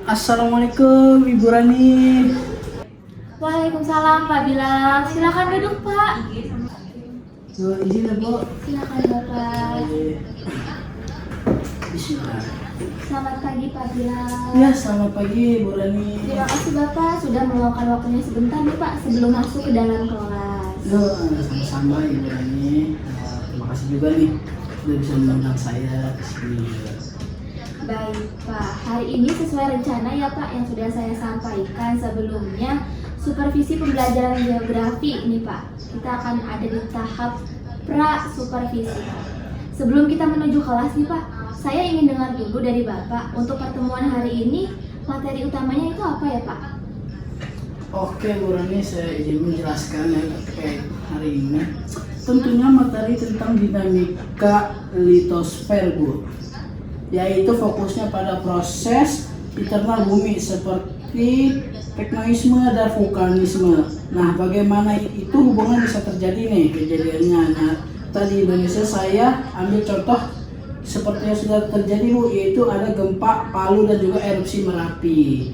Assalamualaikum Ibu Rani. Waalaikumsalam Pak Bilal. Silakan duduk Pak. Izin ya Bu. Silakan Bapak. Bismillah. Selamat pagi Pak Bilal. Ya, selamat pagi Ibu Rani. Terima kasih Bapak sudah meluangkan waktunya sebentar nih Pak sebelum masuk ke dalam kelas. Sama-sama Ibu Rani. Terima kasih juga nih sudah bisa mengundang saya ke sini. Baik Pak, hari ini sesuai rencana ya Pak yang sudah saya sampaikan sebelumnya, supervisi pembelajaran geografi ini Pak. Kita akan ada di tahap pra-supervisi. Sebelum kita menuju kelas nih Pak, saya ingin dengar dulu dari Bapak untuk pertemuan hari ini, materi utamanya itu apa ya Pak? Oke Bu Rani, saya izin menjelaskan ya terkait hari ini. Tentunya materi tentang dinamika litosfer Bu, yaitu fokusnya pada proses internal bumi seperti tektonisme dan vulkanisme. Nah, bagaimana itu hubungan bisa terjadi nih kejadiannya. Nah, tadi Indonesia saya ambil contoh seperti yang sudah terjadi Bu, yaitu ada gempa Palu dan juga erupsi Merapi.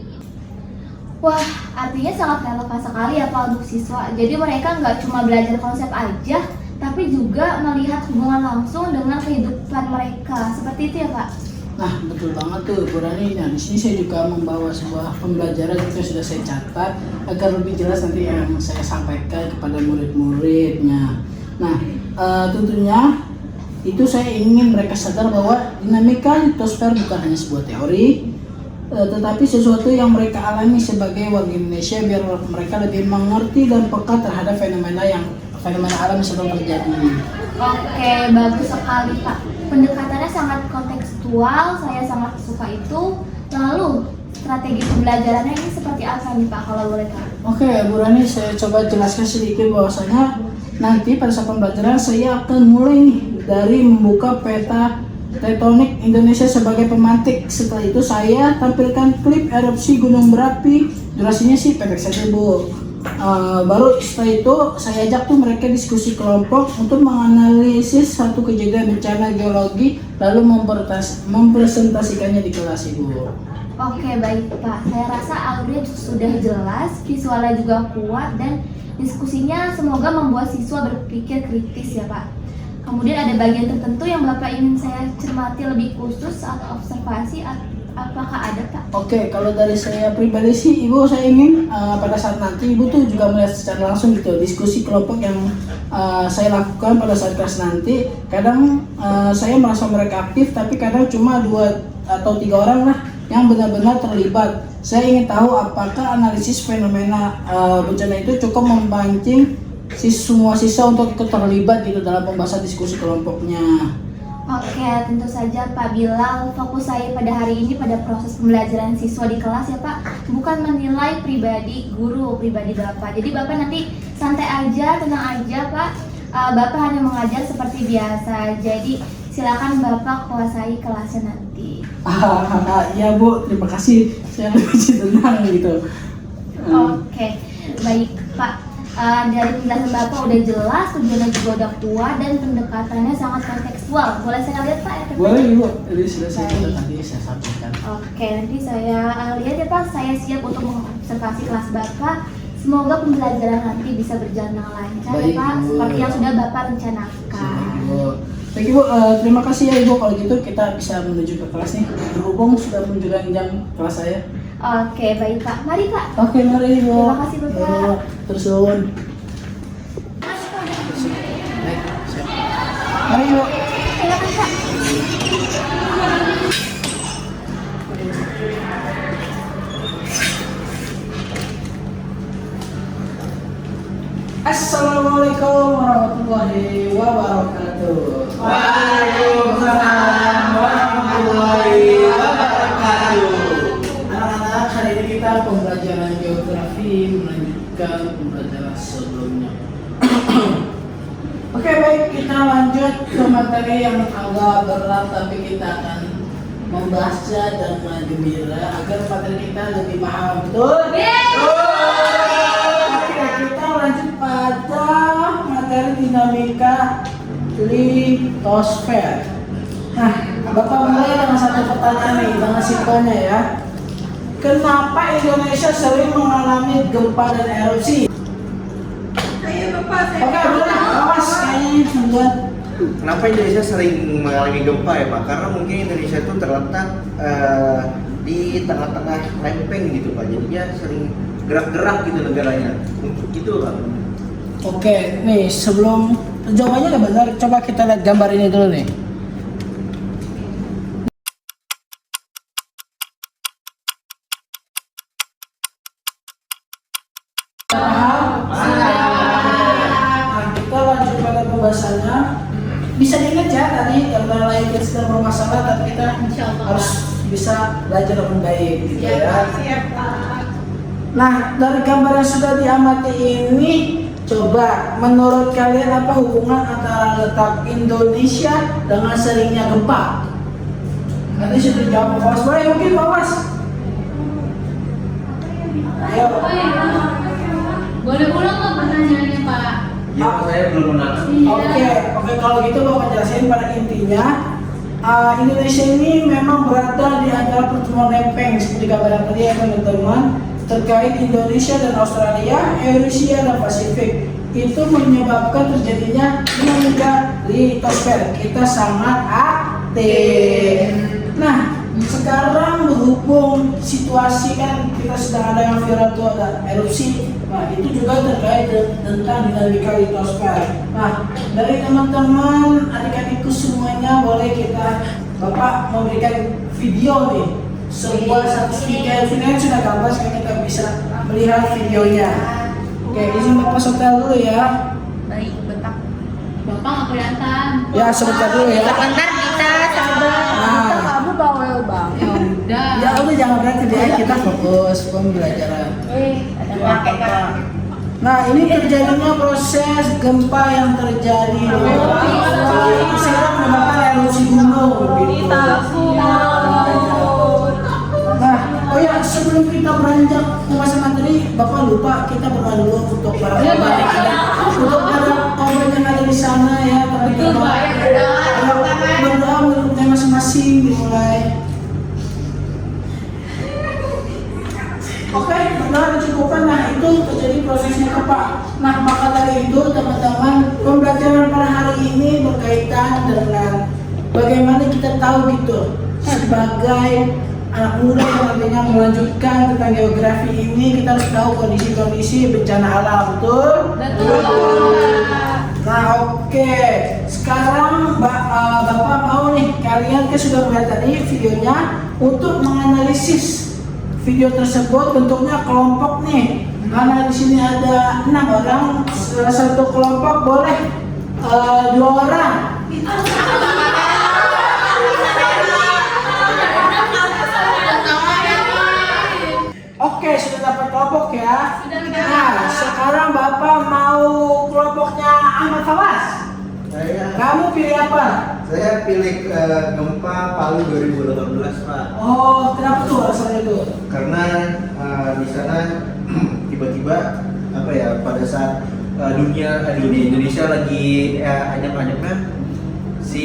Wah, artinya sangat relevan sekali ya Pak untuk siswa. Jadi mereka nggak cuma belajar konsep aja, tapi juga melihat hubungan langsung dengan kehidupan mereka. Seperti itu ya Pak? Nah, betul banget tuh Bu Rani. Nah, di sini saya juga membawa sebuah pembelajaran yang sudah saya catat agar lebih jelas nanti yang saya sampaikan kepada murid-muridnya. Nah, tentunya itu saya ingin mereka sadar bahwa dinamika litosfer bukan hanya sebuah teori, tetapi sesuatu yang mereka alami sebagai warga Indonesia biar mereka lebih mengerti dan peka terhadap fenomena alam yang sedang terjadi. Oke, bagus sekali Pak. Pendekatannya sangat kontekstual, saya sangat suka itu. Lalu, strategi pembelajarannya ini seperti apa nih Pak kalau boleh tahu? Oke, Bu Rani, saya coba jelaskan sedikit bahwasanya nanti pada saat pembelajaran saya akan mulai nih dari membuka peta tektonik Indonesia sebagai pemantik. Setelah itu saya tampilkan klip erupsi Gunung Merapi, durasinya sih pendek saja Bu. Baru setelah itu saya ajak tuh mereka diskusi kelompok untuk menganalisis satu kejadian bencana geologi lalu mempresentasikannya di kelas Ibu. Oke, baik Pak. Saya rasa audionya sudah jelas, visualnya juga kuat, dan diskusinya semoga membuat siswa berpikir kritis ya Pak. Kemudian ada bagian tertentu yang Bapak ingin saya cermati lebih khusus atau observasi, apakah ada Pak? Oke, kalau dari saya pribadi sih Ibu, saya ingin pada saat nanti Ibu tuh juga melihat secara langsung gitu diskusi kelompok yang saya lakukan pada saat kelas nanti. Kadang saya merasa mereka aktif, tapi kadang cuma 2 atau 3 orang lah yang benar-benar terlibat. Saya ingin tahu apakah analisis fenomena bencana itu cukup memancing semua siswa untuk ikut terlibat gitu dalam pembahasan diskusi kelompoknya. Oke, tentu saja Pak Bilal, fokus saya pada hari ini pada proses pembelajaran siswa di kelas ya Pak, bukan menilai pribadi guru, pribadi Bapak. Jadi Bapak nanti santai aja, tenang aja Pak. Bapak hanya mengajar seperti biasa, jadi silakan Bapak kuasai kelasnya nanti. Ya Bu, terima kasih. Saya lebih tenang gitu. Oke, baik Pak. Dari penjelasan Bapak udah jelas, tujuannya juga udah kuat, dan pendekatannya sangat kontekstual. Boleh saya lihat Pak? Boleh Ibu, jadi sudah tadi saya sampaikan. Oke, nanti saya lihat ya Pak. Saya siap untuk mengobservasi kelas Bapak. Semoga pembelajaran nanti bisa berjalan dengan lancar ya Pak, seperti yang sudah Bapak rencanakan. Baik Ibu, terima kasih ya Ibu. Kalau gitu kita bisa menuju ke kelas nih. Berhubung sudah menunjukkan jam kelas saya. Oke, baik Pak. Mari Pak. Oke, mari Ibu. Terima kasih Bapak. Terus nuwun. Baik, siap. Mari Ibu. Silakan Pak. Assalamualaikum warahmatullahi wabarakatuh. Waalaikumsalam warahmatullahi wabarakatuh. Anak-anak, hari ini kita pembelajaran geografi melanjutkan pembelajaran sebelumnya. Oke, baik, kita lanjut ke materi yang agak berat, tapi kita akan membaca dengan gembira agar materi kita lebih paham. Betul? Oke, kita lanjut pada materi dinamika litosfer. Nah, Bapak mulai dengan satu pertanyaan nih, dengan simpelnya ya. kenapa Indonesia sering mengalami gempa dan erupsi? Oke, boleh. Awas kayaknya membuat. Kenapa Indonesia sering mengalami gempa ya Pak? Karena mungkin Indonesia itu terletak di tengah-tengah lempeng gitu Pak. Jadinya sering gerak-gerak gitu negaranya. Untuk itu Pak. Oke, nih sebelum jawabannya nggak benar, coba kita lihat gambar ini dulu nih. Nah, kita lanjut pada pembahasannya. Bisa diingat ya tadi gambar lain kita sedang bermasalah, tapi kita harus bisa belajar dengan baik gitu ya. Nah, dari gambar yang sudah diamati ini, coba menurut kalian apa hubungan antara letak Indonesia dengan seringnya gempa? Nanti sudah jawab Fawas, boleh mungkin Fawas. Ayo. Boleh ulang nggak pertanyaannya Pak? Ya, saya belum menang. Oke, kalau gitu Bapak jelasin pada intinya. Indonesia ini memang berada di antara pertemuan lempeng seperti gambar yang tadi ya teman-teman, terkait Indonesia dan Australia, Eurasia dan Pasifik. Itu menyebabkan terjadinya dinamika litosfer. Kita sangat aktif. Nah, sekarang berhubung situasi kan kita sedang ada yang viral itu ada erupsi. Nah, itu juga terkait tentang dinamika litosfer. Nah, dari teman-teman adik-adikku semuanya boleh Bapak memberikan video nih, satu video sudah gambar, sekarang kita bisa melihat videonya. Oke, izin Bapak sebentar dulu ya. Baik, betak. Bapak nggak kelihatan. Ya, sebentar dulu ya. Sebentar kita sabar. Nah. Kamu bawel bang. Ya udah. Ya udah jangan berarti ya, kita fokus pembelajaran. Ada pakai kan? Nah, ini terjadinya proses gempa yang terjadi di sehingga menyebabkan erupsi gunung gitu. Nah, oh ya, sebelum kita beranjak pembahasan materi, Bapak lupa kita berdoa dulu untuk para korban yang ada di sana ya. Tapi kita berdoa menurutnya masing-masing dimulai. Oke, benar dicukupkan. Nah, itu terjadi prosesnya gempa. Nah, maka dari itu teman-teman, pembelajaran pada hari ini berkaitan dengan bagaimana kita tahu gitu sebagai anak muda yang nantinya melanjutkan tentang geografi ini, kita harus tahu kondisi-kondisi bencana alam, betul? Nah, oke. Sekarang Bapak mau nih, kalian kan sudah melihat tadi videonya, untuk menganalisis video tersebut bentuknya kelompok nih. Karena di sini ada 6 orang, satu kelompok boleh 2 orang. Oke, sudah dapat kelompok ya. Nah, sekarang Bapak mau kelompoknya Ahmad Fawas. Kamu pilih apa? Saya pilih gempa Palu 2018 Pak. Oh, kenapa tuh alasannya tuh? Karena di sana tiba-tiba apa ya, pada saat dunia Indonesia lagi anyap-anyapnya, si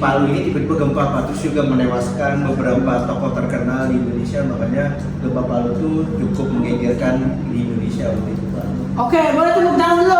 Palu ini tiba-tiba gempa Pak, terus juga menewaskan beberapa tokoh terkenal di Indonesia. Makanya gempa Palu itu cukup menggegerkan di Indonesia waktu itu Pak. Oke, boleh tepuk tangan dulu.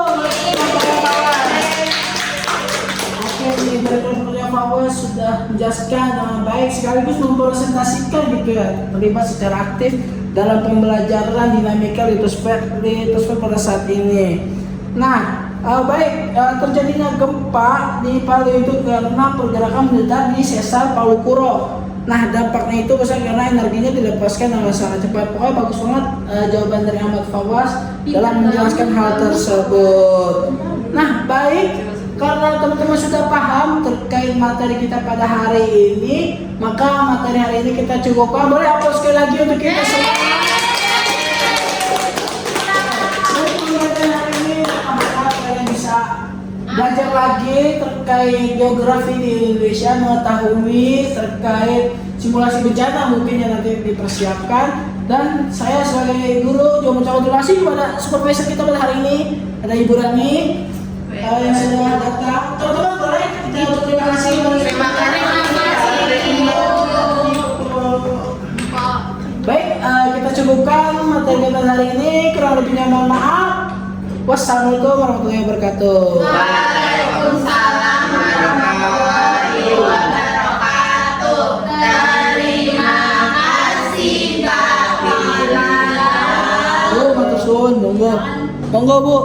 Oke, ini dari kelompoknya Fawas sudah menjelaskan dengan baik sekaligus mempresentasikan gitu ya, terlibat secara aktif dalam pembelajaran dinamika litosfer pada saat ini. Nah, baik, terjadinya gempa di Palu itu karena pergerakan mendatar di sesar Palu Koro. Nah, dampaknya itu besar karena energinya dilepaskan dengan sangat cepat. Pokoknya bagus banget jawaban dari Ahmad Fawas dalam menjelaskan hal tersebut. Nah, baik, karena teman-teman sudah paham terkait materi kita pada hari ini, maka materi hari ini kita cukupkan. Boleh aplaus sekali lagi untuk kita semua. Belajar lagi terkait geografi di Indonesia, mengetahui terkait simulasi bencana mungkin yang nanti dipersiapkan. Dan saya sebagai guru juga mengucapkan terima kasih kepada supervisor kita pada hari ini, ada Ibu Rani yang sudah datang. Teman-teman boleh kita terima kasih. Terima kasih. Baik, kita kita hari ini. Kurang lebihnya mohon maaf. Wassalamualaikum warahmatullahi wabarakatuh. Waalaikumsalam warahmatullahi wabarakatuh. Terima kasih Kak Bila. Bu, matur suwun, monggo. Monggo, Bu.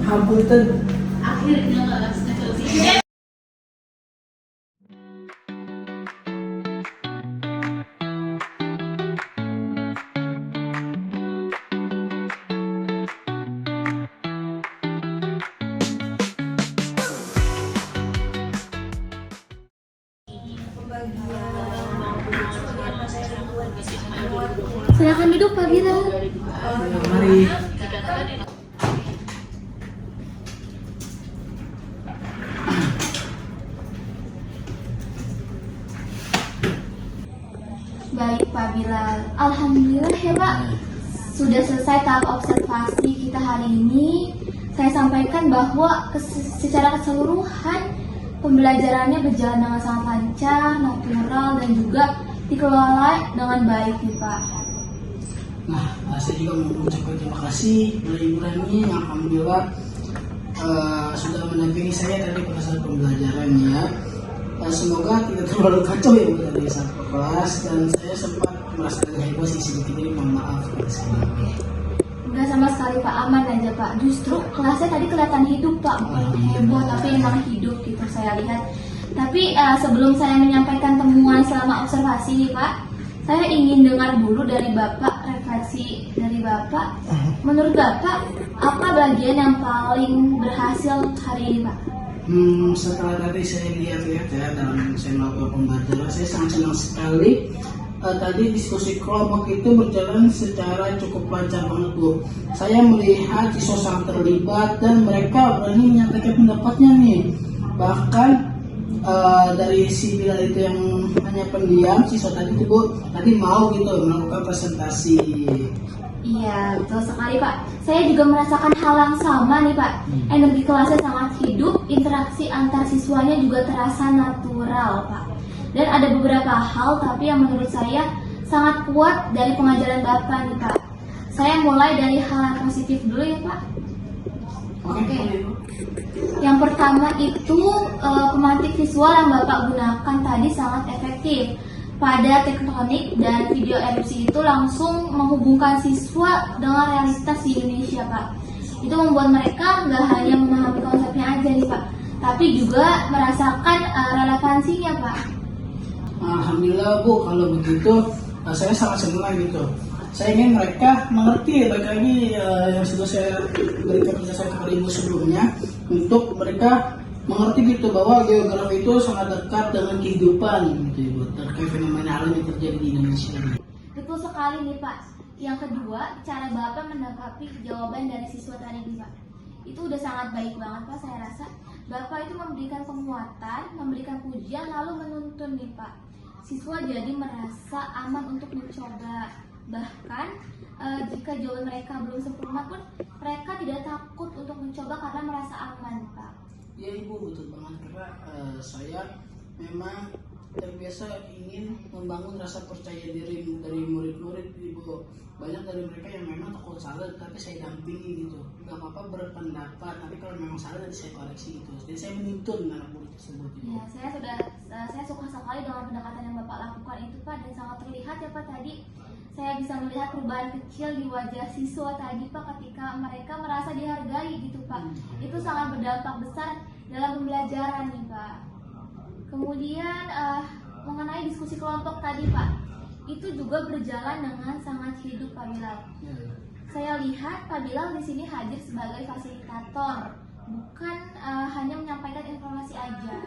Hapunten. Akhirnya nggak selesai. Silakan duduk Pak Bila. Mari. Baik Pak Bilal, alhamdulillah ya Pak. Sudah selesai tahap observasi kita hari ini. Saya sampaikan bahwa secara keseluruhan pembelajarannya berjalan dengan sangat lancar, natural, dan juga dikelola dengan baik nih Pak. Nah, saya juga mau mengucapkan terima kasih kepada Ibu Rani yang alhamdulillah sudah mendampingi saya tadi pada saat pembelajarannya. Semoga tidak terlalu kacau ya Bu tadi saat kelas, dan saya sempat merasa agak heboh sih sedikit ini, mohon maaf pada sekali. Enggak sama sekali Pak, aman aja Pak. Justru kelasnya tadi kelihatan hidup Pak, bukan heboh tapi emang hidup gitu saya lihat. Tapi sebelum saya menyampaikan temuan selama observasi nih Pak, saya ingin dengar dulu dari Bapak, refleksi dari Bapak. Menurut Bapak, apa bagian yang paling berhasil hari ini Pak? Setelah tadi saya lihat-lihat ya dalam saya melakukan pembelajaran, saya sangat senang sekali. Tadi diskusi kelompok itu berjalan secara cukup lancar banget Bu. Saya melihat siswa sangat terlibat dan mereka berani menyatakan pendapatnya nih. Bahkan dari si Bilal itu yang hanya pendiam, siswa tadi itu Bu, tadi mau gitu melakukan presentasi. Iya, betul sekali Pak. Saya juga merasakan hal yang sama nih Pak. Energi kelasnya sangat hidup, interaksi antar siswanya juga terasa natural Pak. Dan ada beberapa hal tapi yang menurut saya sangat kuat dari pengajaran Bapak nih Pak. Saya mulai dari hal yang positif dulu ya Pak. Oke. Yang pertama itu pemantik visual yang Bapak gunakan tadi sangat efektif. Pada tektonik dan video erupsi itu langsung menghubungkan siswa dengan realitas di Indonesia Pak. Itu membuat mereka nggak hanya memahami konsepnya aja nih Pak, tapi juga merasakan relevansinya Pak. Alhamdulillah Bu, kalau begitu saya sangat senang gitu. Saya ingin mereka mengerti baik lagi yang sudah saya berikan penjelasan kepada Ibu sebelumnya, untuk mereka mengerti gitu bahwa geografi itu sangat dekat dengan kehidupan gitu Ibu, terkait fenomena alam yang terjadi di Indonesia. Betul sekali nih Pak. Yang kedua, cara Bapak menanggapi jawaban dari siswa tadi nih Pak. Itu udah sangat baik banget Pak, saya rasa. Bapak itu memberikan penguatan, memberikan pujian, lalu menuntun nih Pak. Siswa jadi merasa aman untuk mencoba. Bahkan jika jawaban mereka belum sempurna pun, mereka tidak takut untuk mencoba karena merasa aman Pak. Ya Ibu, betul banget, karena saya memang terbiasa ingin membangun rasa percaya diri dari murid-murid Ibu. Banyak dari mereka yang memang takut salah, tapi saya dampingi gitu. Gak apa-apa berpendapat, tapi kalau memang salah nanti saya koreksi gitu. Jadi saya menuntun anak murid tersebut Ibu. Ya, saya suka sekali dengan pendekatan yang Bapak lakukan itu Pak, dan sangat terlihat ya Pak tadi. Saya bisa melihat perubahan kecil di wajah siswa tadi Pak ketika mereka merasa dihargai gitu Pak. Itu sangat berdampak besar dalam pembelajaran nih Pak. Kemudian mengenai diskusi kelompok tadi Pak, itu juga berjalan dengan sangat hidup Pak Bilal. Saya lihat Pak Bilal di sini hadir sebagai fasilitator, bukan hanya menyampaikan informasi aja.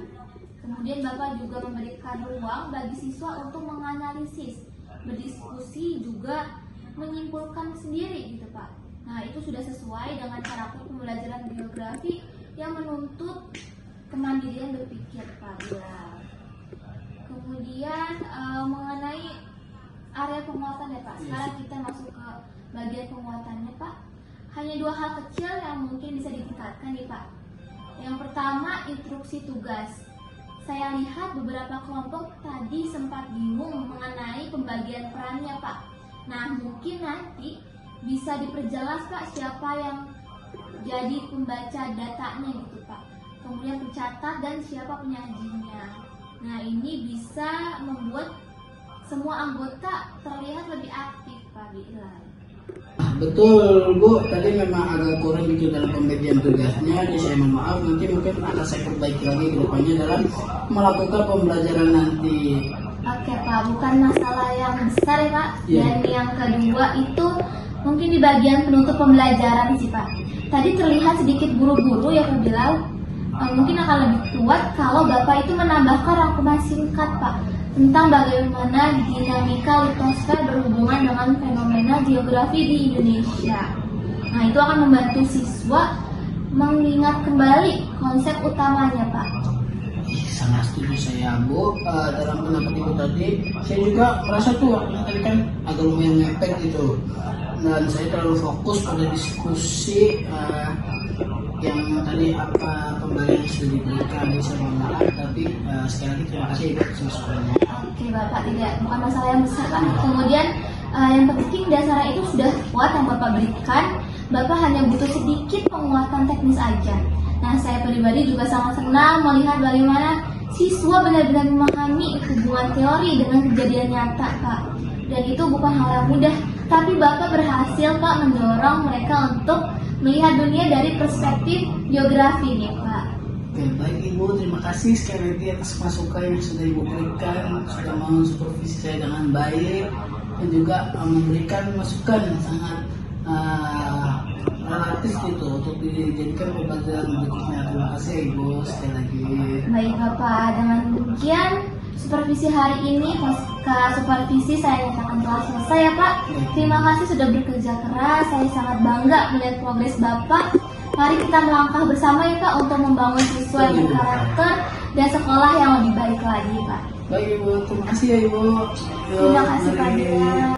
Kemudian Bapak juga memberikan ruang bagi siswa untuk menganalisis, berdiskusi, juga menyimpulkan sendiri gitu Pak. Nah, itu sudah sesuai dengan karakter pembelajaran geografi yang menuntut kemandirian berpikir Pak Bilal. Kemudian mengenai area penguatan ya Pak. Sekarang kita masuk ke bagian penguatannya Pak. Hanya dua hal kecil yang mungkin bisa ditingkatkan nih Pak. Yang pertama, instruksi tugas. Saya lihat beberapa kelompok tadi sempat bingung mengenai pembagian perannya Pak. Nah, mungkin nanti bisa diperjelas Pak siapa yang jadi pembaca datanya gitu Pak. Kemudian pencatat dan siapa penyajinya. Nah ini bisa membuat semua anggota terlihat lebih aktif Pak Bilal. Betul Bu, tadi memang agak kurang gitu dalam pembagian tugasnya. Jadi saya mohon maaf, nanti mungkin akan saya perbaiki lagi ke depannya dalam melakukan pembelajaran nanti. Oke Pak, bukan masalah yang besar ya Pak. Iya. Dan yang kedua itu mungkin di bagian penutup pembelajaran sih Pak. Tadi terlihat sedikit buru-buru ya Pak Bilal. Mungkin akan lebih kuat kalau Bapak itu menambahkan rangkuman singkat Pak tentang bagaimana dinamika litosfer berhubungan dengan fenomena geografi di Indonesia. Nah itu akan membantu siswa mengingat kembali konsep utamanya Pak. Sangat setuju saya Bu. Dalam pendapat Ibu tadi, saya juga merasa tuh waktunya tadi kan agak lumayan mepet gitu. Dan saya terlalu fokus pada diskusi yang tadi apa pemberian yang sudah diberikan. Jadi saya mohon maaf, tapi sekali lagi terima kasih Ibu atas masukannya. Oke Bapak, tidak bukan masalah yang besar Pak. Kemudian yang penting dasarnya itu sudah kuat yang Bapak berikan. Bapak hanya butuh sedikit penguatan teknis aja. Nah saya pribadi juga sangat senang melihat bagaimana siswa benar-benar memahami hubungan teori dengan kejadian nyata Pak. Dan itu bukan hal yang mudah, tapi Bapak berhasil Pak mendorong mereka untuk melihat dunia dari perspektif geografi nih Pak. Oke, baik Ibu, terima kasih sekali lagi atas masukan yang sudah Ibu berikan, sudah mensupervisi saya dengan baik dan juga memberikan masukan yang sangat relatif gitu untuk dijadikan pembelajaran berikutnya. Terima kasih Ibu sekali lagi. Baik Bapak, dengan demikian supervisi hari ini pasca supervisi saya nyatakan telah selesai ya Pak. Terima kasih sudah bekerja keras, saya sangat bangga melihat progres Bapak. Mari kita melangkah bersama ya Pak untuk membangun siswa yang berkarakter dan sekolah yang lebih baik lagi Pak. Baik Ibu, terima kasih ya Ibu. Terima kasih Pak mari. Bilal.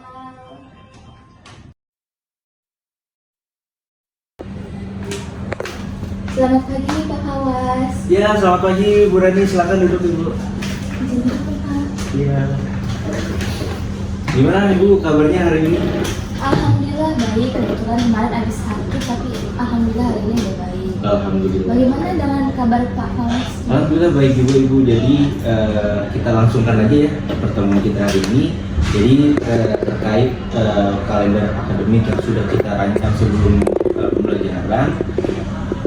Selamat pagi Pak Kawas. Ya, selamat pagi Bu Rani, silakan duduk Ibu. Izin dulu, Pak. Iya. Gimana Ibu kabarnya hari ini? Alhamdulillah baik, kebetulan kemarin habis sakit tapi alhamdulillah hari ini udah baik. Alhamdulillah. Bagaimana dengan kabar Pak Kawas? Alhamdulillah baik Ibu. Jadi kita langsungkan aja ya pertemuan kita hari ini. Jadi terkait kalender akademik yang sudah kita rancang sebelum pembelajaran.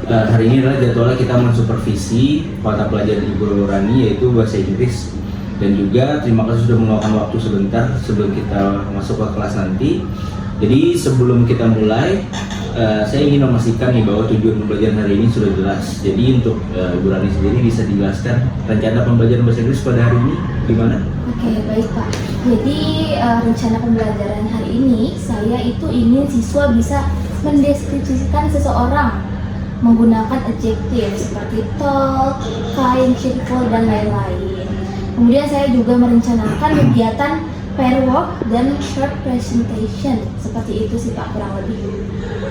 Hari ini adalah jadwalnya kita mensupervisi mata pelajaran Ibu Rani yaitu bahasa Inggris, dan juga terima kasih sudah meluangkan waktu sebentar sebelum kita masuk ke kelas nanti. Jadi sebelum kita mulai, saya ingin memastikan nih bahwa tujuan pembelajaran hari ini sudah jelas. Jadi untuk Ibu Rani sendiri bisa dijelaskan rencana pembelajaran bahasa Inggris pada hari ini gimana? Oke, baik Pak. Jadi rencana pembelajaran hari ini saya itu ingin siswa bisa mendeskripsikan seseorang menggunakan adjektif seperti tall, kind, cheerful, dan lain-lain. Kemudian saya juga merencanakan kegiatan pair work dan short presentation. Seperti itu sih Pak, kurang lebih.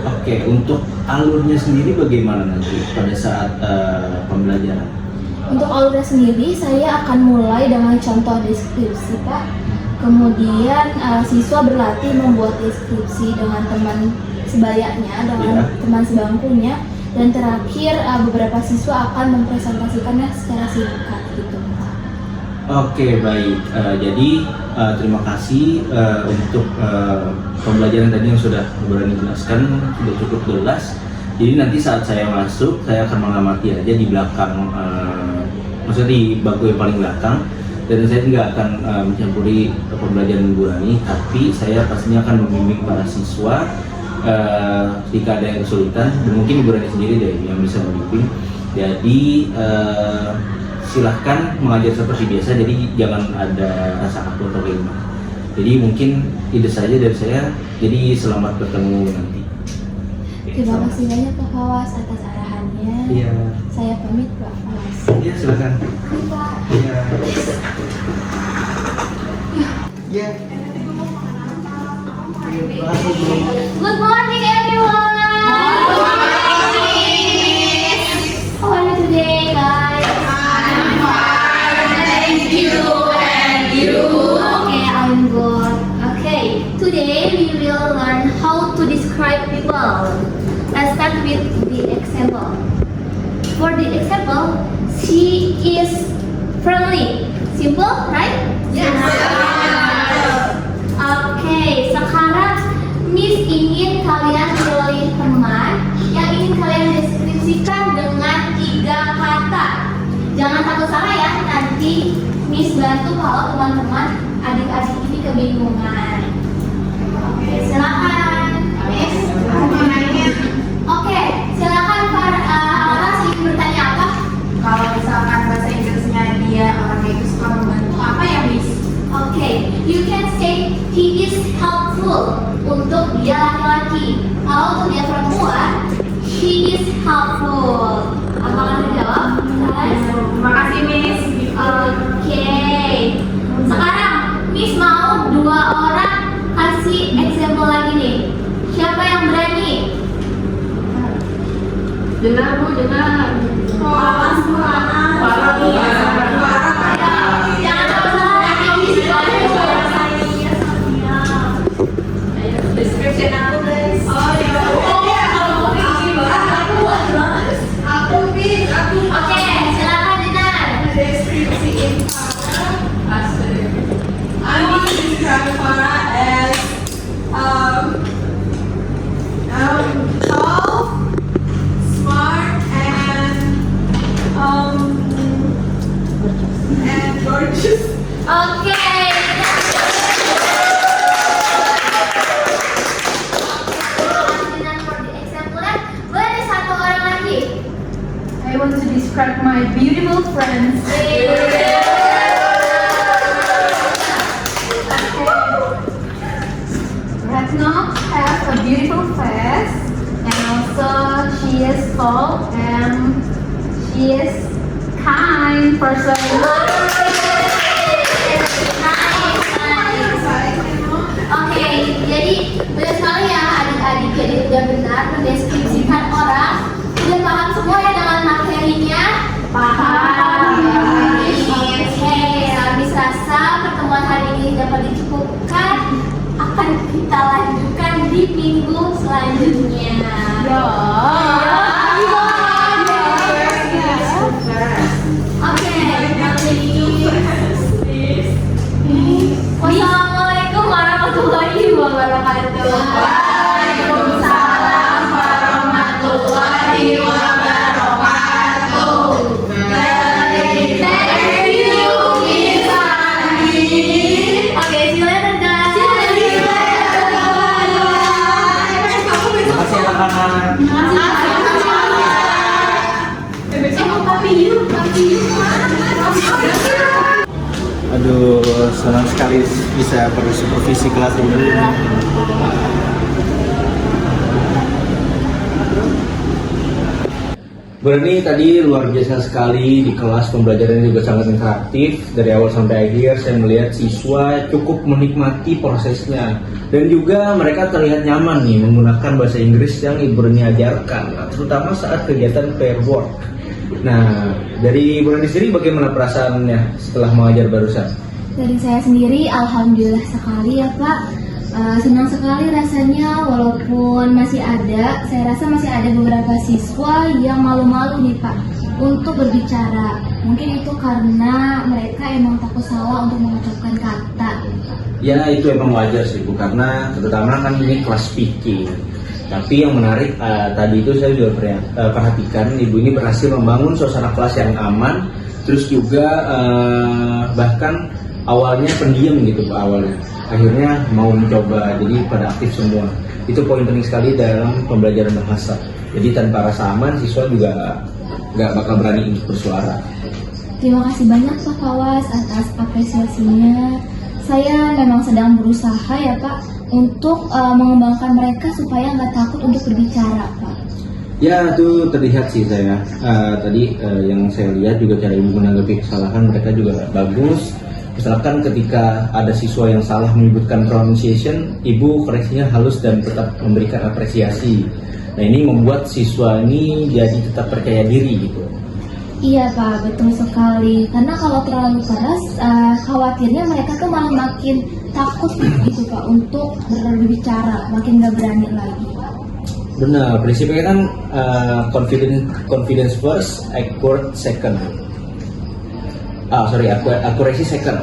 Oke, untuk alurnya sendiri bagaimana nanti pada saat pembelajaran? Untuk alurnya sendiri, saya akan mulai dengan contoh deskripsi Pak. Kemudian siswa berlatih membuat deskripsi dengan teman sebayanya, dengan teman sebangkunya. Dan terakhir beberapa siswa akan mempresentasikannya secara singkat gitu Pak. Oke, baik. Jadi terima kasih untuk pembelajaran tadi yang sudah Ibu Rani jelaskan, sudah cukup jelas. Jadi nanti saat saya masuk, saya akan mengamati aja di belakang, maksudnya di bangku yang paling belakang. Dan saya tidak akan mencampuri pembelajaran Ibu Rani, tapi saya pastinya akan membimbing para siswa jika ada yang kesulitan, dan mungkin Ibu Rani sendiri deh yang bisa membimbing. Jadi silahkan mengajar seperti biasa, jadi jangan ada rasa kaku atau gimana. Jadi mungkin ide saja dari saya, jadi selamat bertemu nanti. Terima kasih banyak Pak Kawas atas arahannya. Iya. Saya pamit Pak Kawas. Iya, silakan. Pak. Iya. Iya. Terima kasih Bu. Good morning everyone. Good morning. How are you today guys? I'm fine. Thank you. And you? Okay, I'm good. Okay, today we will learn how to the example, she is friendly. Simple, right? Yes. Oke, sekarang Miss ingin kalian pilih teman yang ingin kalian deskripsikan dengan 3 kata. Jangan takut salah ya, nanti Miss bantu kalau teman-teman adik-adik ini kebingungan. Oke, silakan Miss. Oke, silakan Laras ingin bertanya apa? Kalau misalkan bahasa Inggrisnya dia orangnya itu suka membantu, apa ya Miss? Oke, you can say he is helpful untuk dia laki-laki. Kalau untuk dia perempuan, she is helpful. Apakah terjawab? Terima kasih Miss. Oke. Sekarang Miss mau 2 orang kasih example lagi nih. Siapa yang berani? Dengar Bu, dengar. Jangan salah. Description aku guys. Oke, silakan Dinar. Deskripsiin I want to describe Farah as tall, smart, and gorgeous. Oke. Boleh 1 orang lagi. I want to describe my beautiful friends. Retno has a beautiful face, and also she is tall and she is kind person. Oke, jadi benar sekali ya adik-adik, jadi udah benar mendeskripsikan orang. Udah paham semua ya dengan materinya? Paham. Oke, habis rasa pertemuan hari ini dapat dicukupkan. Akan kita lanjutkan di minggu selanjutnya. Oke, wassalamualaikum warahmatullahi wabarakatuh. Waalaikumsalam warahmatullahi wabarakatuh. Thank you, Miss Andi. Oke, see you later guys. Terima kasih anak-anak. Aduh, senang sekali bisa bersupervisi kelas ini. Berani tadi luar biasa sekali di kelas, pembelajarannya juga sangat interaktif. Dari awal sampai akhir saya melihat siswa cukup menikmati prosesnya. Dan juga mereka terlihat nyaman nih menggunakan bahasa Inggris yang Ibu Reni ajarkan, terutama saat kegiatan pair work. Nah, dari Ibu Reni sendiri bagaimana perasaannya setelah mengajar barusan? Dari saya sendiri, alhamdulillah sekali ya Pak. Senang sekali rasanya, walaupun saya rasa masih ada beberapa siswa yang malu-malu nih Pak untuk berbicara. Mungkin itu karena mereka emang takut salah untuk mengucapkan kata. Ya, itu emang wajar sih Bu, karena terutama kan ini kelas speaking. Tapi yang menarik tadi itu saya juga perhatikan Ibu ini berhasil membangun suasana kelas yang aman, terus juga bahkan awalnya pendiam gitu Pak awalnya. Akhirnya mau mencoba, jadi pada aktif semua. Itu poin penting sekali dalam pembelajaran bahasa. Jadi tanpa rasa aman, siswa juga nggak bakal berani untuk bersuara. Terima kasih banyak Pak Fawas atas apresiasinya. Saya memang sedang berusaha ya Pak untuk mengembangkan mereka supaya nggak takut untuk berbicara Pak. Ya, itu terlihat sih saya. Tadi yang saya lihat juga cara Ibu menanggapi kesalahan mereka juga bagus. Misalkan ketika ada siswa yang salah menyebutkan pronunciation, Ibu koreksinya halus dan tetap memberikan apresiasi. Nah, ini membuat siswa ini jadi tetap percaya diri gitu. Iya Pak, betul sekali. Karena kalau terlalu keras, khawatirnya mereka tuh malah makin takut gitu Pak untuk berbicara, makin gak berani lagi. Benar, prinsipnya kan confidence first, accurate second. Accuracy second,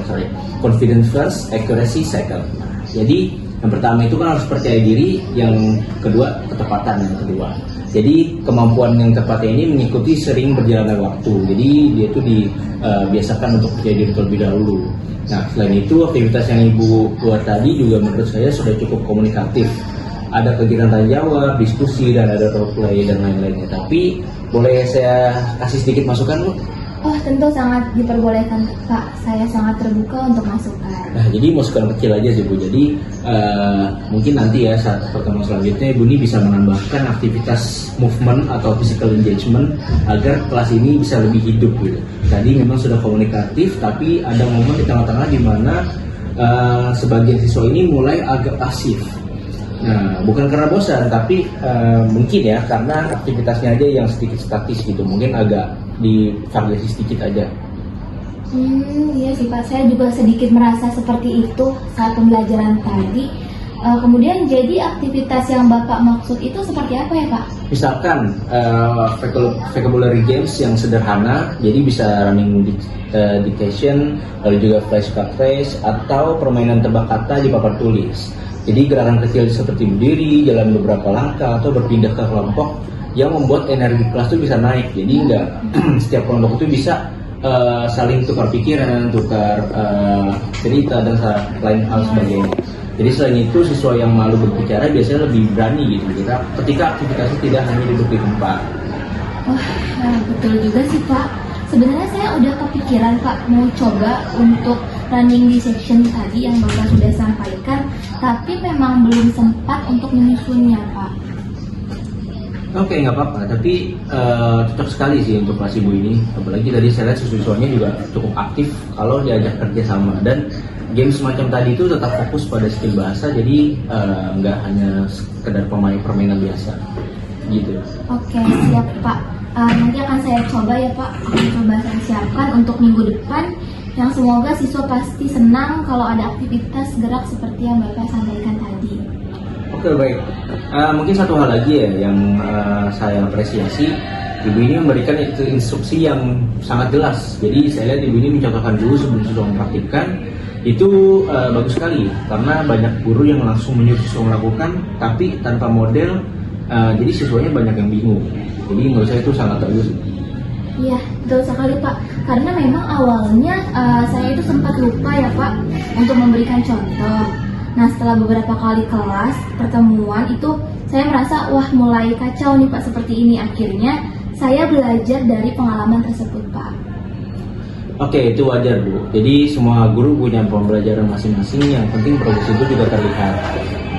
confidence first, accuracy second. Jadi yang pertama itu kan harus percaya diri, yang kedua ketepatan yang kedua. Jadi kemampuan yang tepatnya ini mengikuti sering berjalannya waktu. Jadi dia itu dibiasakan untuk percaya diri terlebih dahulu. Nah, selain itu aktivitas yang Ibu buat tadi juga menurut saya sudah cukup komunikatif. Ada kegiatan tanya jawab, diskusi, dan ada role play dan lain-lainnya. Tapi boleh saya kasih sedikit masukan, Bu? Oh, tentu sangat diperbolehkan, Pak. Saya sangat terbuka untuk masukan. Nah, jadi masukan kecil aja sih, Bu. Jadi mungkin nanti ya saat pertemuan selanjutnya Ibu ini bisa menambahkan aktivitas movement atau physical engagement agar kelas ini bisa lebih hidup gitu. Tadi memang sudah komunikatif, tapi ada momen di tengah-tengah di mana sebagian siswa ini mulai agak pasif. Nah, bukan karena bosan, tapi mungkin ya karena aktivitasnya aja yang sedikit statis gitu. Mungkin agak divariasi sedikit aja. Iya sih Pak, saya juga sedikit merasa seperti itu saat pembelajaran tadi. Kemudian jadi aktivitas yang Bapak maksud itu seperti apa ya Pak? Misalkan vocabulary games yang sederhana, jadi bisa running dictation, lalu juga flashcard race, atau permainan tebak kata di papan tulis. Jadi gerakan kecil seperti berdiri, jalan beberapa langkah, atau berpindah ke kelompok yang membuat energi kelas itu bisa naik. Jadi enggak setiap kelompok itu bisa saling tukar pikiran, tukar cerita dan lain hal sebagainya. Jadi selain itu siswa yang malu berbicara biasanya lebih berani gitu ketika aktivitasnya tidak hanya duduk di tempat. Wah, betul juga sih Pak. Sebenarnya saya udah kepikiran Pak mau coba untuk running di section tadi yang Bapak sudah sampaikan, tapi memang belum sempat untuk menyusunnya Pak. Oke, nggak apa-apa, tapi cocok sekali sih untuk kelas Ibu ini. Apalagi tadi saya lihat siswa-siswanya juga cukup aktif kalau diajak kerja sama, dan game semacam tadi itu tetap fokus pada skill bahasa, jadi nggak hanya sekedar permainan biasa gitu. Oke, siap Pak. Nanti akan saya coba ya Pak, akan coba saya siapkan untuk minggu depan, yang semoga siswa pasti senang kalau ada aktivitas gerak seperti yang Bapak sampaikan tadi. Oke, baik. Mungkin satu hal lagi ya yang saya apresiasi, Ibu ini memberikan instruksi yang sangat jelas. Jadi saya lihat Ibu ini mencontohkan dulu sebelum siswa mempraktikkan. Itu bagus sekali karena banyak guru yang langsung menyuruh siswa melakukan tapi tanpa model, jadi siswanya banyak yang bingung. Jadi menurut saya itu sangat bagus. Iya, betul sekali Pak. Karena memang awalnya saya itu sempat lupa ya Pak untuk memberikan contoh. Nah, setelah beberapa kali kelas pertemuan itu saya merasa wah mulai kacau nih Pak seperti ini. Akhirnya saya belajar dari pengalaman tersebut Pak. Oke, itu wajar Bu. Jadi semua guru punya pembelajaran masing-masing, yang penting progres itu juga terlihat.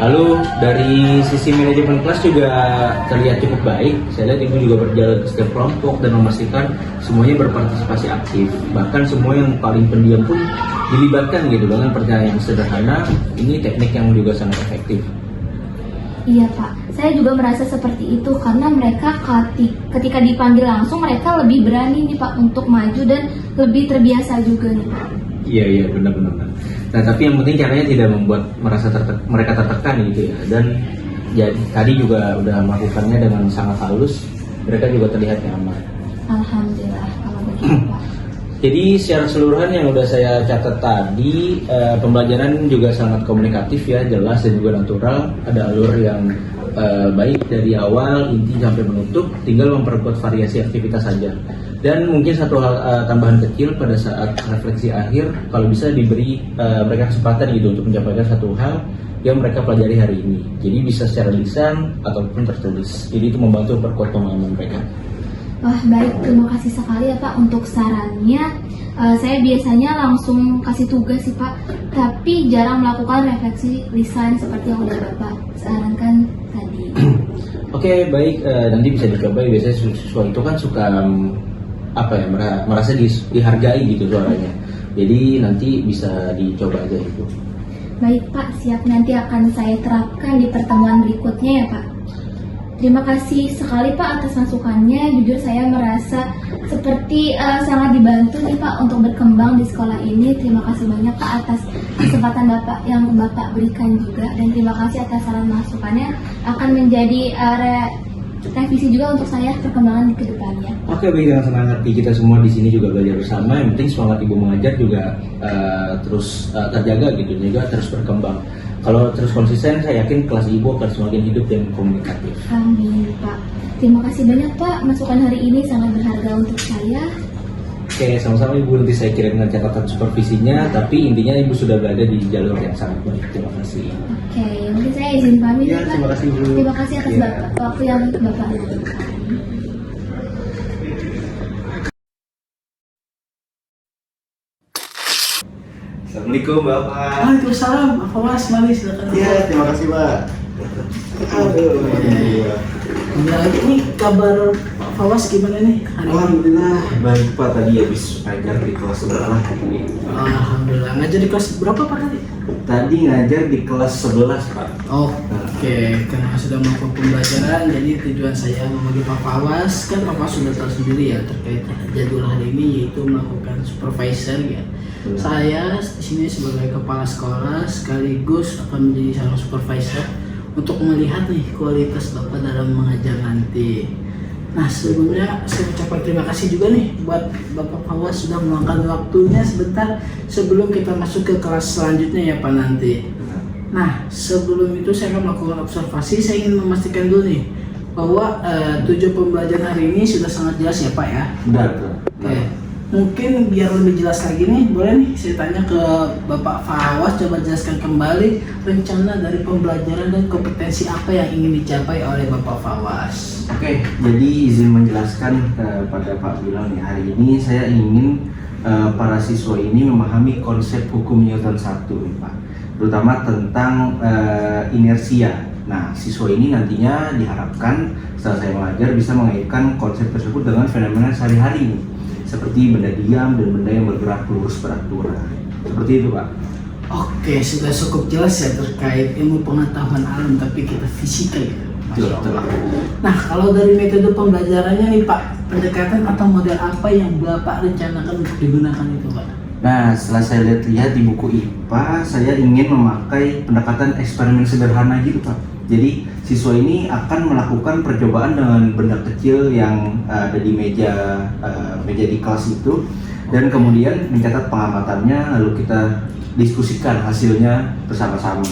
Lalu dari sisi manajemen kelas juga terlihat cukup baik. Saya lihat Ibu juga berjalan ke setiap kelompok dan memastikan semuanya berpartisipasi aktif. Bahkan semua yang paling pendiam pun dilibatkan gitu dengan pertanyaan yang sederhana. Ini teknik yang juga sangat efektif. Iya Pak, saya juga merasa seperti itu karena mereka ketika dipanggil langsung mereka lebih berani nih Pak untuk maju dan lebih terbiasa juga nih Pak. Iya benar. Nah, tapi yang penting caranya tidak membuat mereka tertekan gitu ya. Dan jadi tadi juga udah melakukannya dengan sangat halus, mereka juga terlihat nyaman. Alhamdulillah kalau begitu Pak. Jadi secara keseluruhan yang udah saya catat tadi, pembelajaran juga sangat komunikatif ya, jelas dan juga natural. Ada alur yang baik dari awal, inti sampai menutup, tinggal memperkuat variasi aktivitas saja. Dan mungkin satu hal tambahan kecil pada saat refleksi akhir, kalau bisa diberi mereka kesempatan gitu untuk menyampaikan satu hal yang mereka pelajari hari ini. Jadi bisa secara lisan ataupun tertulis. Jadi itu membantu memperkuat pemahaman mereka. Wah baik, terima kasih sekali ya Pak untuk sarannya. Saya biasanya langsung kasih tugas sih Pak, tapi jarang melakukan refleksi lisan seperti yang udah Bapak sarankan tadi. Oke, baik, nanti bisa dicoba. Biasanya siswa itu kan suka merasa dihargai gitu suaranya. Jadi nanti bisa dicoba aja itu. Baik Pak, siap, nanti akan saya terapkan di pertemuan berikutnya ya Pak. Terima kasih sekali Pak atas masukannya. Jujur saya merasa seperti sangat dibantu nih Pak untuk berkembang di sekolah ini. Terima kasih banyak Pak atas kesempatan Bapak yang Bapak berikan juga, dan terima kasih atas saran masukannya, akan menjadi revisi juga untuk saya perkembangan di kedepannya. Oke, baik, dengan senang hati kita semua di sini juga belajar bersama. Yang penting semangat ibu mengajar juga terus terjaga gitu, juga terus berkembang. Kalau terus konsisten, saya yakin kelas ibu akan semakin hidup dan komunikatif. Amin Pak. Terima kasih banyak Pak, masukan hari ini sangat berharga untuk saya. Oke, sama-sama Ibu, nanti saya kirimkan catatan supervisinya, tapi intinya Ibu sudah berada di jalur yang sangat baik. Terima kasih. Oke, mungkin saya izin pamit Ya, Pak. terima kasih, Bu. Terima kasih atas Ya. waktu yang Bapak berikan. Assalamualaikum Bapak. Waalaikumsalam, Pak Fawas, mari silakan. Iya, terima kasih Pak. Aduh, Nah, ini kabar Pak Fawas gimana nih hari ini? Alhamdulillah baik Pak, tadi habis ngajar di kelas sebelah. Alhamdulillah. Ngajar di kelas berapa Pak tadi? Tadi ngajar di kelas 11 Pak. Oh, oke. Karena sudah melakukan pembelajaran, jadi tujuan saya memanggil Pak Fawas, kan Pak Fawas sudah tahu sendiri ya terkait jadwal hari ini, yaitu melakukan supervisor ya. Saya di sini sebagai kepala sekolah sekaligus akan menjadi seorang supervisor untuk melihat nih kualitas Bapak dalam mengajar nanti. Nah, sebelumnya saya ucapkan terima kasih juga nih buat Bapak Fawas sudah meluangkan waktunya sebentar sebelum kita masuk ke kelas selanjutnya ya Pak nanti. Nah, sebelum itu saya akan melakukan observasi. Saya ingin memastikan dulu nih bahwa tujuan pembelajaran hari ini sudah sangat jelas ya Pak ya. Benar. Oke. Mungkin biar lebih jelas lagi nih, boleh nih saya tanya ke Bapak Fawas, coba jelaskan kembali rencana dari pembelajaran dan kompetensi apa yang ingin dicapai oleh Bapak Fawas. Oke, jadi izin menjelaskan kepada Pak Bilang ya, hari ini saya ingin para siswa ini memahami konsep hukum Newton 1 nih Pak, terutama tentang inersia. Nah, siswa ini nantinya diharapkan setelah saya mengajar bisa mengaitkan konsep tersebut dengan fenomena sehari-hari nih, seperti benda diam dan benda yang bergerak lurus beraturan. Seperti itu Pak. Oke, sudah cukup jelas ya terkait ilmu pengetahuan alam, tapi kita fisika ya. Masya Allah. Nah, kalau dari metode pembelajarannya nih Pak, pendekatan atau model apa yang Bapak rencanakan untuk digunakan itu Pak? Nah, setelah saya lihat-lihat di buku IPA, saya ingin memakai pendekatan eksperimen sederhana gitu Pak. Jadi siswa ini akan melakukan percobaan dengan benda kecil yang ada di meja di kelas itu, dan kemudian mencatat pengamatannya, lalu kita diskusikan hasilnya bersama-sama.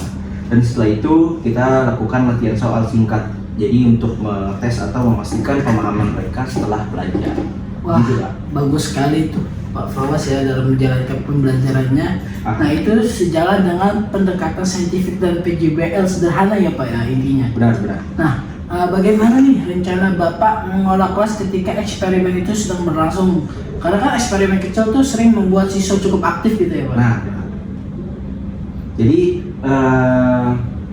Dan setelah itu kita lakukan latihan soal singkat. Jadi untuk mengetes atau memastikan pemahaman mereka setelah belajar. Wah, Gitu, Pak. bagus sekali tuh Pak Fawas ya dalam menjalankan pembelajarannya. Nah, itu sejalan dengan pendekatan saintifik dan PJBL sederhana ya Pak ya intinya. Benar-benar. Nah, bagaimana nih rencana Bapak mengolah kelas ketika eksperimen itu sedang berlangsung? Karena kan eksperimen kecil tuh sering membuat siswa cukup aktif gitu ya Pak. Nah, jadi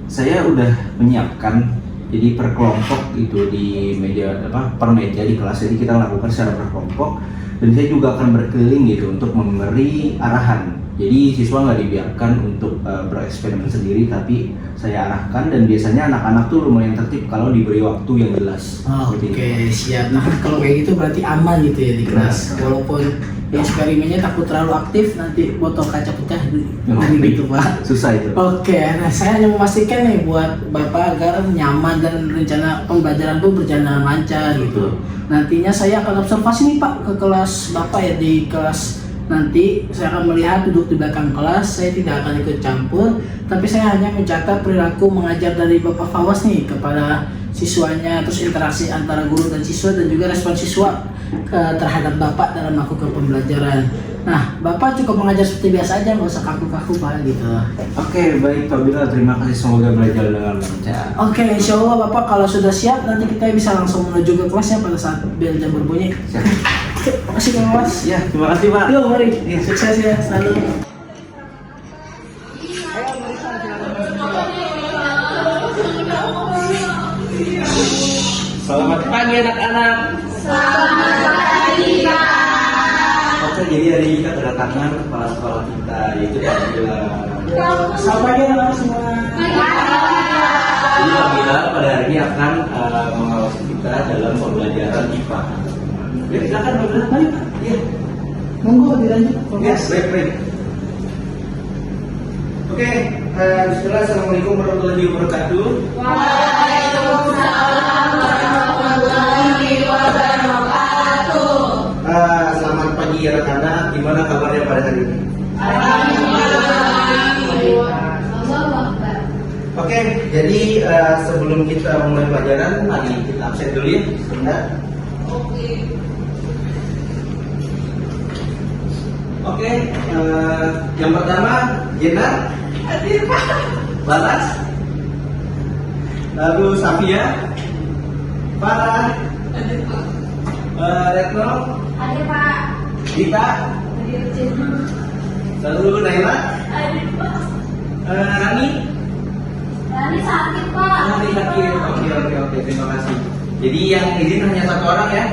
saya udah menyiapkan jadi per kelompok itu di meja per meja di kelas, jadi kita lakukan secara per kelompok, dan saya juga akan berkeliling gitu untuk memberi arahan. Jadi siswa nggak dibiarkan untuk bereksperimen sendiri, tapi saya arahkan, dan biasanya anak-anak tuh lumayan tertib kalau diberi waktu yang jelas. Oke, siap. Nah, kalau kayak gitu berarti aman gitu ya di kelas. Nah. Walaupun eksperimennya takut terlalu aktif, nanti botol kaca pecah Nah, gitu Pak. Susah itu. Oke, nah saya hanya memastikan nih buat Bapak agar nyaman dan rencana pembelajaran pun berjalan dengan lancar gitu. Nantinya saya akan observasi nih Pak ke kelas Bapak ya, di kelas nanti saya akan melihat duduk di belakang kelas, saya tidak akan ikut campur, tapi saya hanya mencatat perilaku mengajar dari Bapak Fawas nih kepada siswanya, terus interaksi antara guru dan siswa, dan juga respon siswa terhadap Bapak dalam melakukan pembelajaran. Nah, Bapak cukup mengajar seperti biasa aja, nggak usah kaku-kaku Pak gitu. Oke, baik Pak Bila, terima kasih, semoga belajar dengan lancar. Oke, insya Allah Bapak kalau sudah siap nanti kita bisa langsung menuju ke kelasnya pada saat bel jam berbunyi. Siap. Oke, makasih Pak Mas. Ya, terima kasih Pak. Yuk mari, sukses ya selalu. Selamat pagi anak-anak. Selamat pagi Pak. Oke, jadi hari ini kita kedatangan kepala sekolah kita, yaitu Pak Bila. Selamat pagi anak-anak semua. Jadi Pak Bila pada hari ini akan mengawasi kita dalam pembelajaran IPA. Ya, silakan Bapak. Baik. Iya. Monggo dilanjut. Yes, baik. Oke, bismillah, assalamualaikum warahmatullahi wabarakatuh. Waalaikumsalam warahmatullahi wabarakatuh. Selamat pagi anak-anak, gimana kabarnya pada hari ini? Oke, jadi sebelum kita mulai pelajaran, mari kita absen dulu ya, sebentar. Oke, yang pertama, Jenna, Baras, lalu Safia, Farah, Retno, Ada Pak. Dita, lalu Naila, Rani. Rani sakit Pak. Nanti sakit. Oke, terima kasih. Jadi yang izin hanya satu orang ya.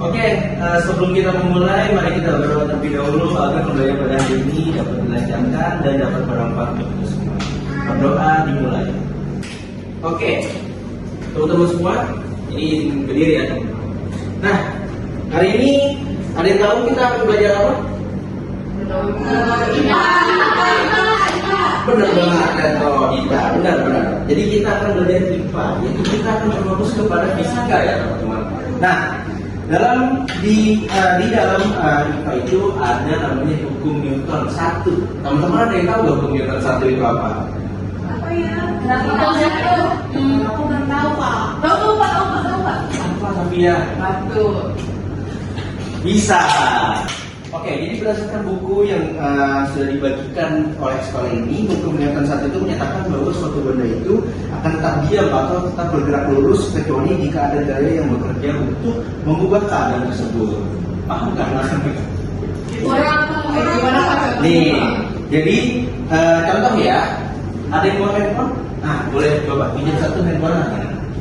Oke, sebelum kita memulai, mari kita berdoa terlebih dahulu agar pembelajaran pada hari ini dapat dilancarkan dan dapat bermanfaat untuk kita semua. Berdoa dimulai. Oke, teman-teman semua, ini berdiri ya. Nah, hari ini ada yang tahu kita akan belajar apa? Benar banget, benar. Jadi kita akan belajar IPA, yaitu kita akan berfokus kepada fisika ya teman-teman. Nah, di dalam IPA itu ada namanya hukum Newton 1. Teman-teman ada yang tahu nggak hukum Newton 1 itu apa? Apa ya? Aku belum tahu Pak. Tahu Pak. Apa Safia? Satu. Bisa. Oke, jadi berdasarkan buku yang sudah dibagikan oleh sekolah ini, hukum Newton 1 itu menyatakan bahwa suatu benda itu akan tetap diam atau tetap bergerak lurus kecuali jika ada daya yang bekerja untuk mengubah keadaan tersebut. Paham nggak? Nih, jadi contoh ya, ada yang bawa handphone? Nah, boleh coba pinjam satu handphone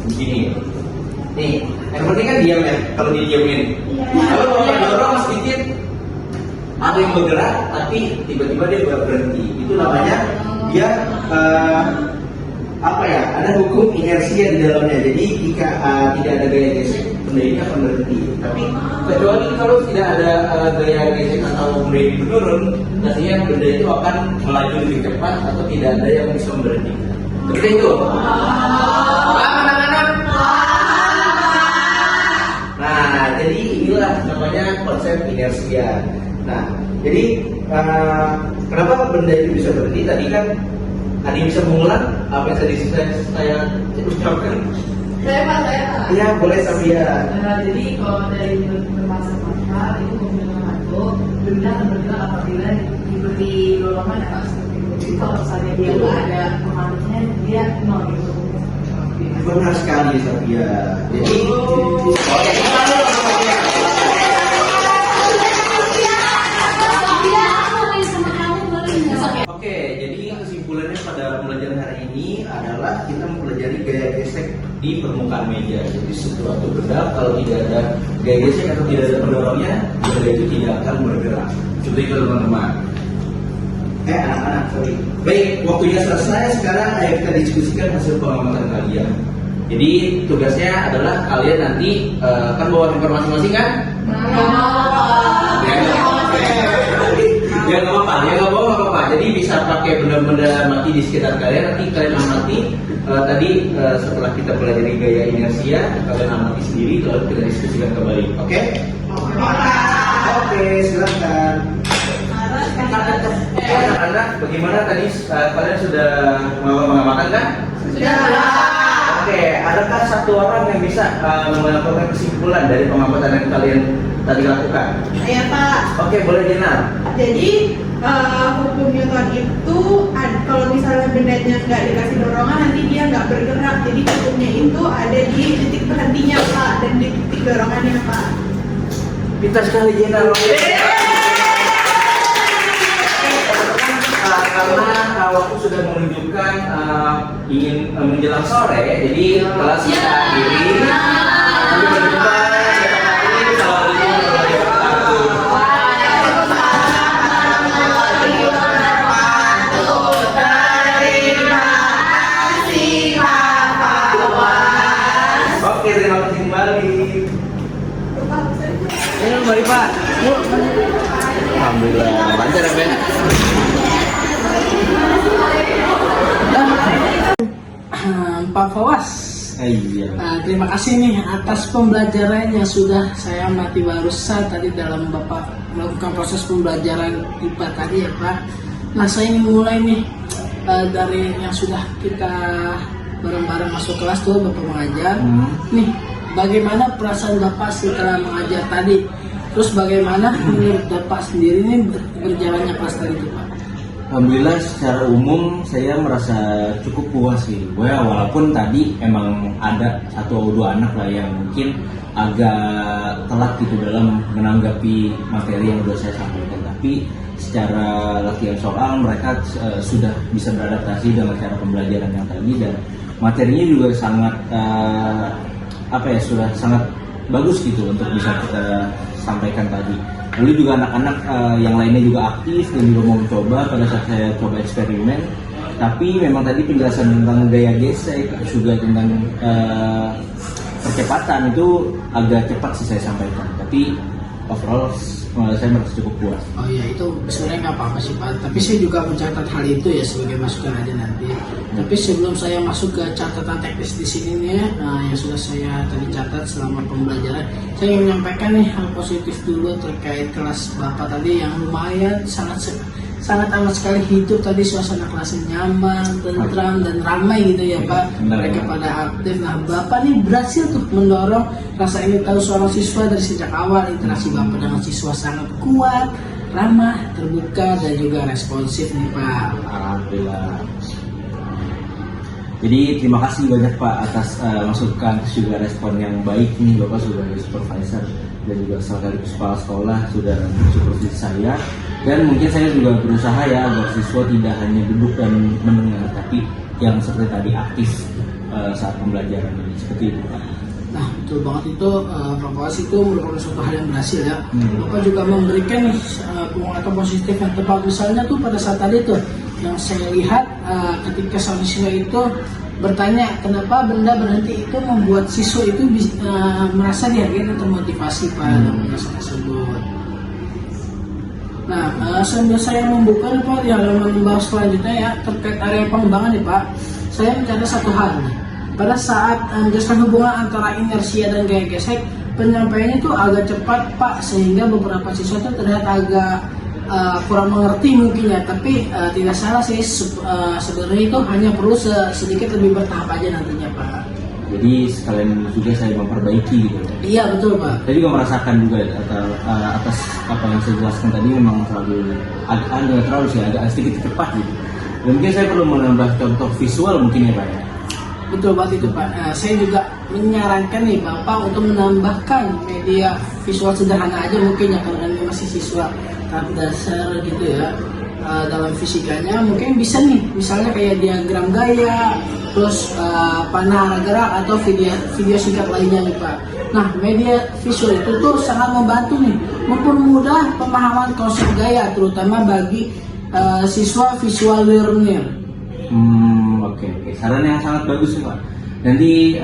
begini. Nih, handphone ini kan diam ya, kalau didiamin. Kalau bapak dorong sedikit, ada yang bergerak, tapi tiba-tiba dia berhenti. Itu namanya dia ada hukum inersia di dalamnya. Jadi jika tidak ada gaya gesek, benda ini akan berhenti. Tapi kecuali kalau tidak ada gaya gesek atau benda ini menurun, nantinya benda itu akan melaju lebih cepat atau tidak ada yang bisa memberhentikan. Seperti itu. Anak-anak. Nah, jadi inilah namanya konsep inersia. Nah, jadi kenapa benda itu bisa berhenti? Tadi kan bisa mengulang apa yang tadi saya ucapkan? Saya Pak. Iya, boleh Safia. Jadi kalau dari bermasa-masa itu menunjukkan satu benda akan bergerak apabila diberi dorongan atau seperti itu. Jadi kalau misalnya dia nggak ada pengaruhnya, dia nol gitu. Benar sekali Safia. Jadi, Oke, jadi kesimpulannya pada pembelajaran hari ini adalah kita mempelajari gaya gesek di permukaan meja. Jadi suatu benda kalau tidak ada gaya gesek atau tidak ada pendorongnya, benda itu tidak akan bergerak. Seperti itu teman-teman. Anak-anak, sorry. Baik, waktunya selesai. Sekarang ayo kita diskusikan hasil pengamatan kalian. Jadi tugasnya adalah kalian nanti kan bawa informasi masing-masing kan? Ya nggak apa-apa. Jadi bisa pakai benda-benda mati di sekitar kalian. Nanti kalian amati tadi setelah kita pelajari gaya inersia, kalian amati sendiri lalu kita diskusikan kembali. Oke? Oke, silakan. Anak-anak, bagaimana tadi kalian sudah mengamalkan kan? Sudah. Oke, adakah satu orang yang bisa melakukan kesimpulan dari pengamatan yang kalian tadi lakukan? Iya Pak. Oke, boleh Jenal. Jadi hukum Newton itu kalau misalnya bendanya nggak dikasih dorongan nanti dia nggak bergerak. Jadi hukumnya itu ada di titik berhentinya Pak dan di titik dorongannya Pak. Pintar sekali Jenal. Karena waktu sudah menunjukkan ingin menjelang sore, jadi kelas kita akhiri. Sampai berjumpa esok hari. Assalamualaikum warahmatullahi wabarakatuh. Terima kasih Pak. Alhamdulillah lancar ya, Pak. Pak Fawaz, Iya. terima kasih nih atas pembelajaran yang sudah saya amati barusan tadi dalam Bapak melakukan proses pembelajaran IPA tadi ya Pak. Nah saya ingin mulai nih dari yang sudah kita bareng-bareng masuk kelas tuh Bapak mengajar. Nih bagaimana perasaan Bapak setelah mengajar tadi? Terus bagaimana menurut Bapak sendiri nih berjalannya kelas tadi tuh Pak? Alhamdulillah secara umum saya merasa cukup puas sih. Walaupun tadi emang ada satu atau dua anak lah yang mungkin agak telat gitu dalam menanggapi materi yang sudah saya sampaikan. Tapi secara latihan soal mereka sudah bisa beradaptasi dengan cara pembelajaran yang tadi, dan materinya juga sangat sudah sangat bagus gitu untuk bisa kita sampaikan tadi. Lalu juga anak-anak yang lainnya juga aktif dan juga mau mencoba pada saat saya coba eksperimen. Tapi memang tadi penjelasan tentang gaya gesek juga tentang percepatan itu agak cepat sih saya sampaikan. Tapi overall saya merasa cukup puas. Oh iya, itu sebenarnya nggak apa-apa sih Pak. Tapi saya juga mencatat hal itu ya sebagai masukan aja nanti. Tapi sebelum saya masuk ke catatan teknis di sini nih, yang sudah saya tadi catat selama pembelajaran, saya ingin menyampaikan nih hal positif dulu terkait kelas Bapak tadi yang lumayan sangat amat sekali hidup tadi, suasana kelasnya nyaman, tentram dan ramai gitu ya Pak. Mereka pada aktif. Nah Bapak nih berhasil tuh mendorong rasa ingin tahu seorang siswa dari sejak awal. Interaksi Bapak dengan siswa sangat kuat, ramah, terbuka dan juga responsif nih Pak. Alhamdulillah. Jadi terima kasih banyak Pak atas masukan juga respon yang baik nih. Bapak sudah supervisor dan juga sekaligus kepala sekolah sudah supervisi saya, dan mungkin saya juga berusaha ya agar siswa tidak hanya duduk dan mendengar, tapi yang seperti tadi aktif saat pembelajaran ini, seperti itu Pak. Nah betul banget itu Pak Fawaz, itu merupakan suatu hal yang berhasil ya. Bapak juga memberikan nih penguatan positif yang tepat. Misalnya tuh pada saat tadi tuh yang saya lihat ketika sang siswa itu bertanya kenapa benda berhenti itu membuat siswa itu merasa dihargai dan termotivasi pada penjelasan tersebut. Nah sambil saya membuka nih Pak di halaman bahas selanjutnya ya terkait area pengembangan nih Pak, saya mencatat satu hal nih. Pada saat menjelaskan hubungan antara inersia dan gaya gesek, penyampaiannya itu agak cepat Pak, sehingga beberapa siswa itu terlihat agak kurang mengerti mungkin ya, tapi tidak salah sih sebenarnya itu hanya perlu sedikit lebih bertahap aja nantinya Pak. Jadi sekalian juga saya memperbaiki gitu. Iya betul Pak. Saya juga merasakan juga atas apa yang saya jelaskan tadi memang agak sedikit cepat gitu. Dan mungkin saya perlu menambah contoh visual mungkin ya Pak ya. Betul banget itu Pak. Saya juga menyarankan nih Bapak untuk menambahkan media visual sederhana aja mungkin ya, karena ini masih siswa tahap dasar gitu ya. Dalam fisikanya mungkin bisa nih misalnya kayak diagram gaya, terus panah arah gerak atau video singkat lainnya nih Pak. Nah media visual itu tuh sangat membantu nih mempermudah pemahaman konsep gaya, terutama bagi siswa visual learner. Oke. Saran yang sangat bagus nih Pak. Nanti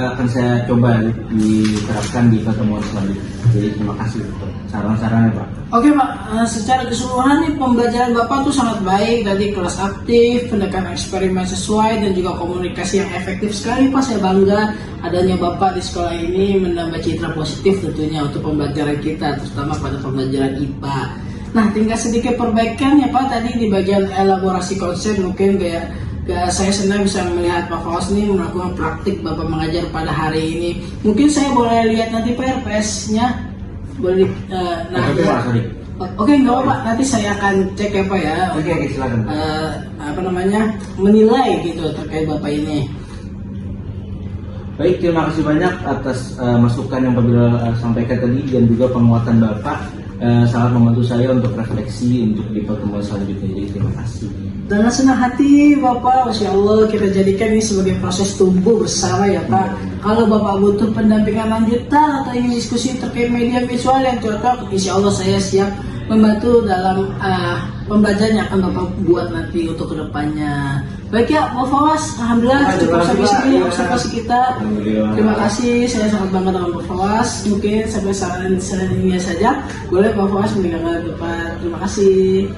akan saya coba diterapkan di pertemuan selanjutnya. Jadi terima kasih untuk saran-sarannya Pak. Oke Pak, secara keseluruhan nih pembelajaran Bapak tuh sangat baik. Tadi kelas aktif, pendekatan eksperimen sesuai, dan juga komunikasi yang efektif sekali Pak. Saya bangga adanya Bapak di sekolah ini menambah citra positif tentunya untuk pembelajaran kita, terutama pada pembelajaran IPA. Nah tinggal sedikit perbaikan ya Pak, tadi di bagian elaborasi konsep mungkin saya senang bisa melihat Pak Fawaz ini melakukan praktik Bapak mengajar pada hari ini. Mungkin saya boleh lihat nanti PRPS-nya. Boleh Oke, nggak apa-apa. Nanti saya akan cek ya Pak ya. Oke, silakan. Menilai gitu terkait Bapak ini. Baik, terima kasih banyak atas masukan yang Bapak sampaikan tadi, dan juga penguatan Bapak sangat membantu saya untuk refleksi untuk di pertemuan selanjutnya. Jadi terima kasih. Dengan senang hati Bapak, Masya Allah, kita jadikan ini sebagai proses tumbuh bersama ya Pak. Kalau Bapak butuh pendampingan lanjutan atau ingin diskusi terkait media visual yang cocok, insya Allah saya siap membantu dalam pembelajaran yang akan Bapak buat nanti untuk kedepannya. Baik ya, Pak Fawaz, alhamdulillah cukup sampai sini observasi kita. Terima kasih, saya sangat bangga dengan Pak Fawaz. Mungkin sampai saat ini saja boleh Pak Fawaz meninggalkan tempat. Terima kasih.